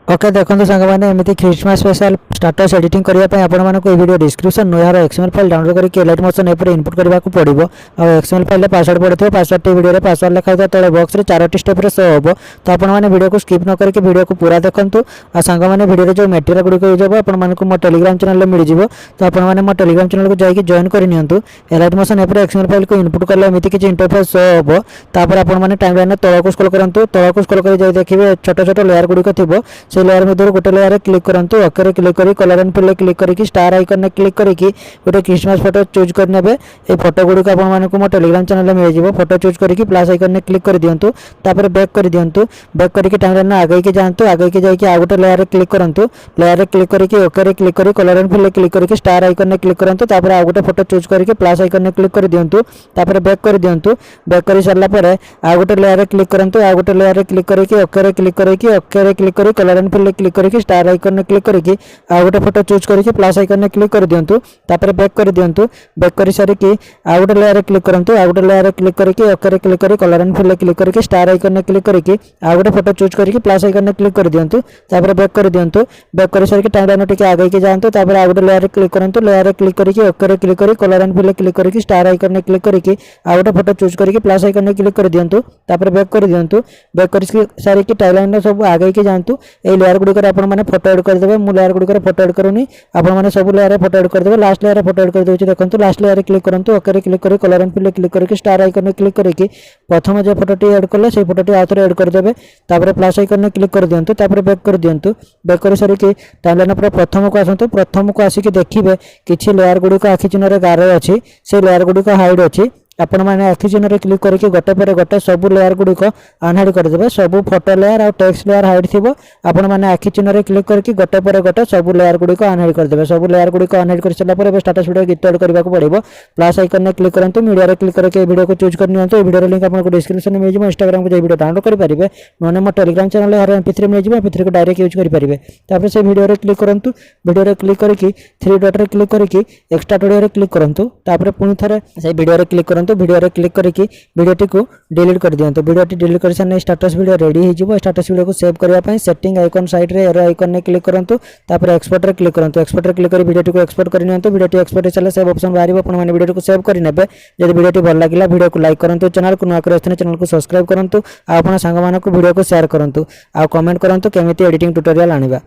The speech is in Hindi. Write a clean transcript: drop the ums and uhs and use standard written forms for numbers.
ओके देखो सांग मैंने एमती क्रिसमस स्पेशल स्टाटस एडिटिंग करने आपको वीडियो डिस्क्रिप्शन यार एक्सएमएल फाइल डाउनलोड करके एलाइट मोशन एप इनपुट करने को पड़ो और एक्सएमएल फाइल पासवर्ड पड़े पासवर्ड वीडियो पासवर्ड लिखा होता तले बॉक्स में 4टी स्टेप शो हम तो आपने वीडियो को स्किप न करके वीडियो को पूरा देखूँ और सांग मैंने वीडियो जो मेटेरियल गुड़िक यूज हो आपको मो टेलीग्राम चैनल मिल जाए तो आपने मो टेलीग्राम चैनल को जाकि जॉइन करनी elite motion app XML file को इनपुट कले एमती किसी इंटरफेस शो हम तापर आपने टाइम लाइन तौक स्क्रॉल करूँ तौक स्क्रॉल कर देखिए छोट छोट लेयर गुड़िक थी से लेयर मध्य गोटे लेयर क्लिक करूँ ओके क्लिक कर कलर एंड फिल क्लिक करके स्टार आइकन क्लिक करके गोटे क्रिसमस फोटो चूज करने ये फोटो गुड़िक आपको मो टेलीग्राम चैनल मिल जाए फोटो चूज करके प्लस आइकन क्लिक कर दिंतु तापर बैक कर दिंतु बैक करके टाइमलाइन आगे के जातु आगे के जाकि आ गोटे लेयर क्लिक करूँ लेयर क्लिक करके ओके क्लिक कर कलर एंड फिल क्लिक करके स्टार आइकन क्लिक करूँ तापर आ गोटे फोटो चूज करके प्लस आइकन क्लिक कर दिंतु तापर बैक कर दिंतु बैक कर सारा पर आ गोटे लेयर क्लिक करूँ आ गोटे लेयर क्लिक करके ओके क्लिक कर कलर एंड फिल क्लिक करके स्टार आइकन क्लिक करके आ गोटे फोटो चूज करके प्लस आइकन क्लिक कर दिंतु तापर बैक कर दिंतु बैक कर सारिकी आ गोटे लेयर क्लिक करूँ आ गोटे लेयर क्लिक करके ओके क्लिक कर कलर एंड फिल क्लिक करके स्टार आइकन क्लिक करके आ गोटे फोटो चूज करके प्लस आइकन क्लिक कर दिंतु तापर बैक कर दिंतु बैक कर सारिकी टाइमलाइन टिके आगे के जातु तापर आ गोटे लेयर क्लिक करूँ लेयर क्लिक करके ओके क्लिक कर कलर एंड फिल क्लिक करके स्टार आइकन क्लिक करके आ गोटे फोटो चूज करके प्लस आइकन क्लिक कर दिंतु तापर बैक कर दिंतु बैक कर सारिकी टाइमलाइन सब आगे के जातु ये लेयर गुड़िक आप फोटो एड करदे मु लेयर गुड़िक फोटो एड करूनी आपने सब लेयर फोटो एड करदे लास्ट लेयर फोटो एड कर दूसरी देखो लास्ट लेयर क्लिक करूँ ओके क्लिक कर कलर एंड फिल क्लिक करके स्टार आइकन क्लिक करके प्रथम जो फोटोटी एड कले से फोटोटी आउे एड करदे तापर प्लस आइकन क्लिक कर दिंतु तापर बैक कर दिंतु बैक कर सारिकी टाइमलाइन पर प्रथम को आसतु प्रथम को आसिक देखिए किसी लेयर गुड़िक आखि चिन्ह गार अच्छी से लेयर गुड़िक हाइड अच्छी आपण मैंने आखि चिन्ह क्लिक करके गोटे पर गोटे सब लेयर गुड़िक अनहाइड करदे सब फोटो लेयर और टेक्स्ट लेयर हाइड थी आपण मैंने आखि चिन्ह क्लिक करके गोटे पर गोटे सब लेयर गुड़िक अनहाइड करदे सब लेयर गुड़िक अनहाइड कर सारा पर स्टेटस वीडियो गीत एड करने को पड़ो प्लस आइकन क्लिक करूँ मीडिया क्लिक करके वीडियो को चूज कर वीडियो लिंक आपको डिस्क्रिप्शन में मिल जाए इंस्टाग्राम को वीडियो डाउनलोड करेंगे मैंने मो टेलीग्राम चैनल हर MP3 मिल जाए MP3 को डायरेक्ट यूज करेंगे तापर से वीडियो क्लिक करूँ वीडियो क्लिक करके 3 डॉट रे क्लिक करके एक्स्ट्रा ऑडियो क्लिक करूँ तापर पुणी थे से वीडियो क्लिक करूँ वीडियो क्लिक करके वीडियोटी को डिलीट कर दिंतु वीडियोटी डिलीट कर सारे स्टेटस वीडियो रेडी हो स्टेटस वीडियो को सेव करने सेटिंग आइकन साइड रे एरो आइकन क्लिक करूँ तापर एक्सपोर्ट रे क्लिक करूँ एक्सपोर्ट रे क्लिक कर वीडियोटी को एक्सपोर्ट कर वीडियोटी एक्सपोर्ट चले सेव ऑप्शन बाहर आपने वीडियो को सेव करने जब वीडियोटी भल लगे वीडियो को लाइक करूँ चैनल को नुआ चैनल को सब्सक्राइब करूँ आप सांग वीडियो को शेयर करूँ आ कमेंट करूँ केमी एडिटिंग ट्यूटोरियल आनिबा।